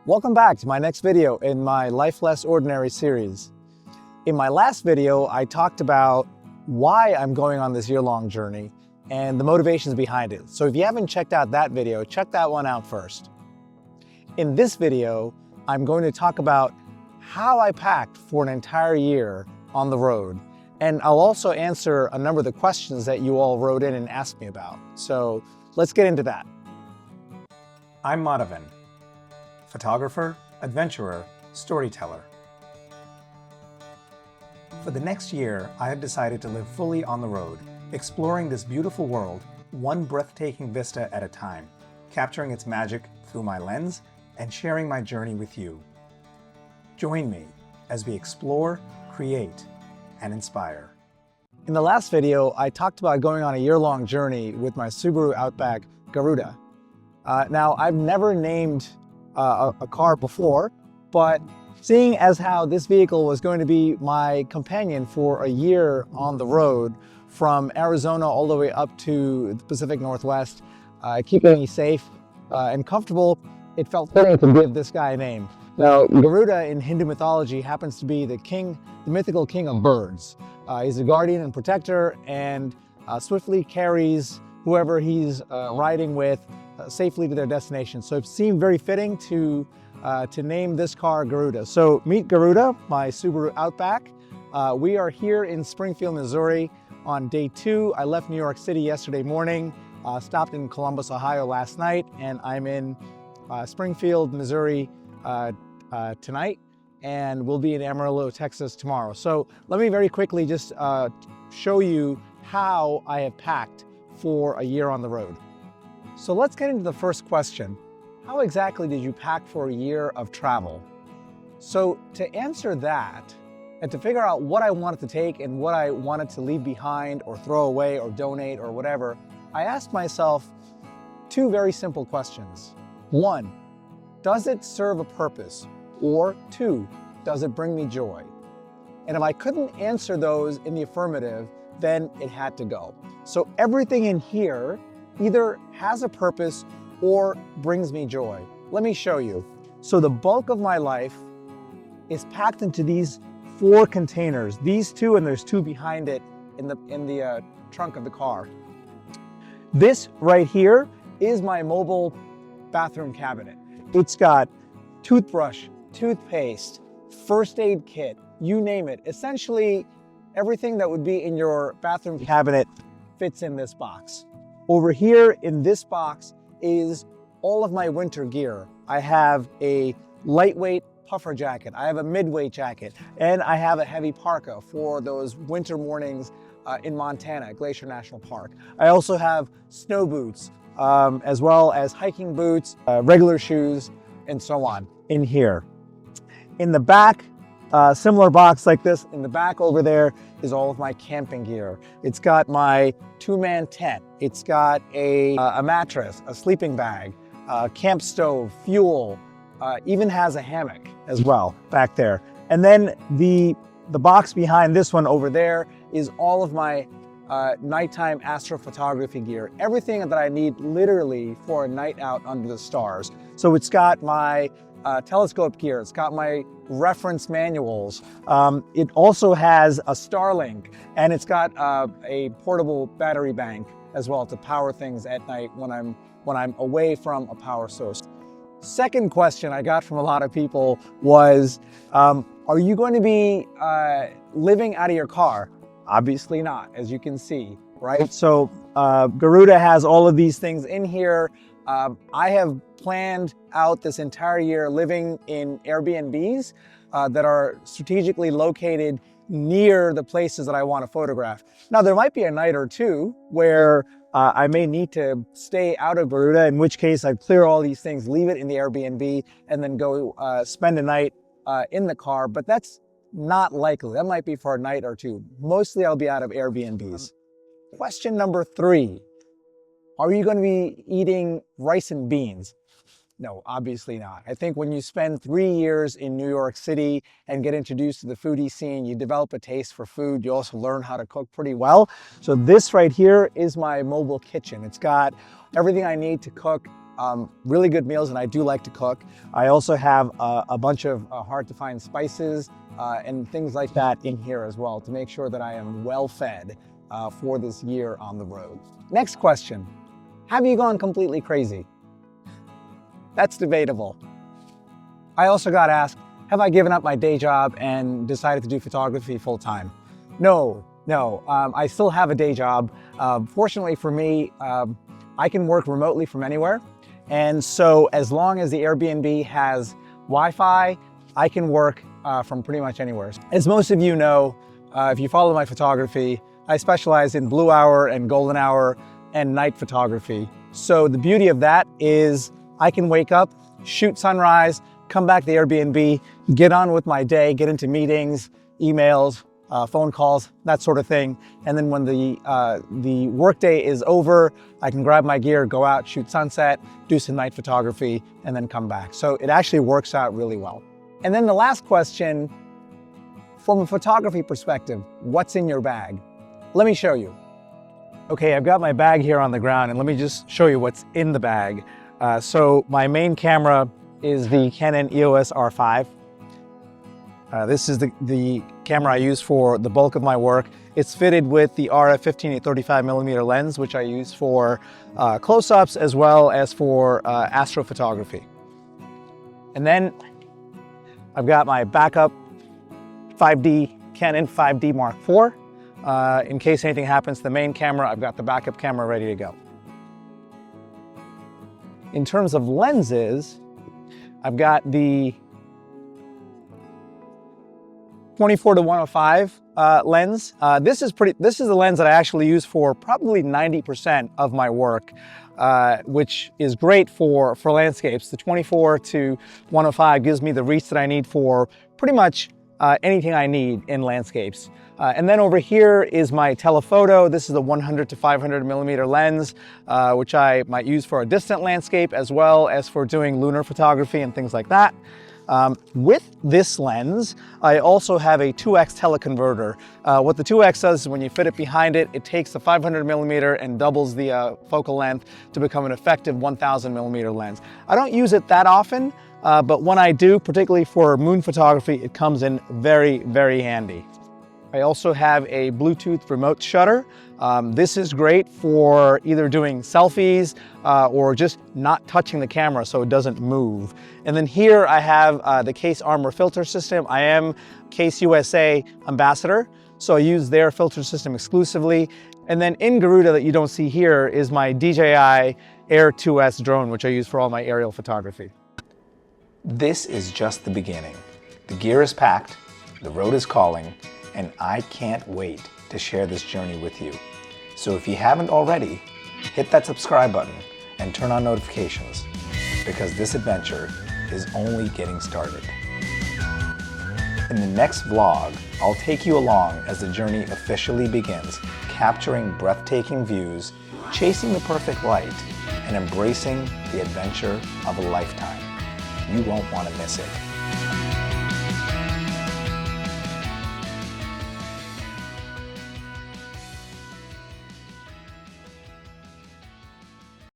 Welcome back to my next video in my Life Less Ordinary series. In my last video, I talked about why I'm going on this year-long journey and the motivations behind it. So if you haven't checked out that video, check that one out first. In this video, I'm going to talk about how I packed for an entire year on the road. And I'll also answer a number of the questions that you all wrote in and asked me about. So let's get into that. I'm Madhavan. Photographer, adventurer, storyteller. For the next year, I have decided to live fully on the road, exploring this beautiful world, one breathtaking vista at a time, capturing its magic through my lens and sharing my journey with you. Join me as we explore, create, and inspire. In the last video, I talked about going on a year-long journey with my Subaru Outback Garuda. Now, I've never named a car before, but seeing as how this vehicle was going to be my companion for a year on the road from Arizona all the way up to the Pacific Northwest, keeping me safe and comfortable, it felt fitting to give this guy a name. Now, Garuda in Hindu mythology happens to be the mythical king of birds. He's a guardian and protector and swiftly carries whoever he's riding with safely to their destination. So it seemed very fitting to name this car Garuda. So meet Garuda, my Subaru Outback. We are here in Springfield, Missouri on day 2. I left New York City yesterday morning, stopped in Columbus, Ohio last night, and I'm in Springfield, Missouri tonight, and we'll be in Amarillo, Texas tomorrow. So let me very quickly just show you how I have packed for a year on the road. So let's get into the first question. How exactly did you pack for a year of travel? So to answer that, and to figure out what I wanted to take and what I wanted to leave behind or throw away or donate or whatever, I asked myself 2 very simple questions. 1, does it serve a purpose? Or 2, does it bring me joy? And if I couldn't answer those in the affirmative, then it had to go. So everything in here either has a purpose or brings me joy. Let me show you. So the bulk of my life is packed into these 4 containers. These 2, and there's 2 behind it in the trunk of the car. This right here is my mobile bathroom cabinet. It's got toothbrush, toothpaste, first aid kit, you name it. Essentially, everything that would be in your bathroom cabinet fits in this box. Over here in this box is all of my winter gear. I have a lightweight puffer jacket, I have a midweight jacket, and I have a heavy parka for those winter mornings in Montana, Glacier National Park. I also have snow boots, as well as hiking boots, regular shoes, and so on in here. In the back, similar box like this, in the back over there is all of my camping gear. It's got my 2-man tent. It's got a mattress, a sleeping bag, a camp stove, fuel, even has a hammock as well back there. And then the box behind this one over there is all of my nighttime astrophotography gear. Everything that I need literally for a night out under the stars. So it's got my telescope gear, it's got my reference manuals. It also has a Starlink, and it's got a portable battery bank as well to power things at night when I'm away from a power source. Second question I got from a lot of people was, are you going to be living out of your car? Obviously not, as you can see, right? So Garuda has all of these things in here. I have planned out this entire year living in Airbnbs that are strategically located near the places that I want to photograph. Now, there might be a night or 2 where I may need to stay out of Garuda, in which case I'd clear all these things, leave it in the Airbnb, and then go spend a night in the car, but that's not likely. That might be for a night or 2. Mostly I'll be out of Airbnbs. Question number 3. Are you going to be eating rice and beans? No, obviously not. I think when you spend 3 years in New York City and get introduced to the foodie scene, you develop a taste for food. You also learn how to cook pretty well. So this right here is my mobile kitchen. It's got everything I need to cook really good meals, and I do like to cook. I also have a bunch of hard to find spices and things like that in here as well to make sure that I am well fed for this year on the road. Next question, have you gone completely crazy? That's debatable. I also got asked, have I given up my day job and decided to do photography full time? No, I still have a day job. Fortunately for me, I can work remotely from anywhere. And so as long as the Airbnb has Wi-Fi, I can work from pretty much anywhere. As most of you know, if you follow my photography, I specialize in blue hour and golden hour and night photography. So the beauty of that is I can wake up, shoot sunrise, come back to the Airbnb, get on with my day, get into meetings, emails, phone calls, that sort of thing. And then when the workday is over, I can grab my gear, go out, shoot sunset, do some night photography, and then come back. So it actually works out really well. And then the last question, from a photography perspective, what's in your bag? Let me show you. Okay, I've got my bag here on the ground, and let me just show you what's in the bag. So my main camera is the Canon EOS R5. This is the camera I use for the bulk of my work. It's fitted with the RF 15-35mm lens, which I use for close-ups as well as for astrophotography. And then I've got my backup 5D Canon 5D Mark IV. In case anything happens to the main camera, I've got the backup camera ready to go. In terms of lenses, I've got the 24-105 lens. This is the lens that I actually use for probably 90% of my work, which is great for landscapes. The 24-105 gives me the reach that I need for pretty much anything I need in landscapes. And then over here is my telephoto. This is the 100-500mm lens, which I might use for a distant landscape as well as for doing lunar photography and things like that. With this lens, I also have a 2x teleconverter. What the 2x does is when you fit it behind it, it takes the 500mm and doubles the focal length to become an effective 1000mm lens. I don't use it that often, but when I do, particularly for moon photography, it comes in very, very handy. I also have a Bluetooth remote shutter. This is great for either doing selfies or just not touching the camera so it doesn't move. And then here I have the Case Armor filter system. I am Case USA ambassador, so I use their filter system exclusively. And then in Garuda that you don't see here is my DJI Air 2S drone, which I use for all my aerial photography. This is just the beginning. The gear is packed, the road is calling, and I can't wait to share this journey with you. So if you haven't already, hit that subscribe button and turn on notifications, because this adventure is only getting started. In the next vlog, I'll take you along as the journey officially begins, capturing breathtaking views, chasing the perfect light, and embracing the adventure of a lifetime. You won't want to miss it.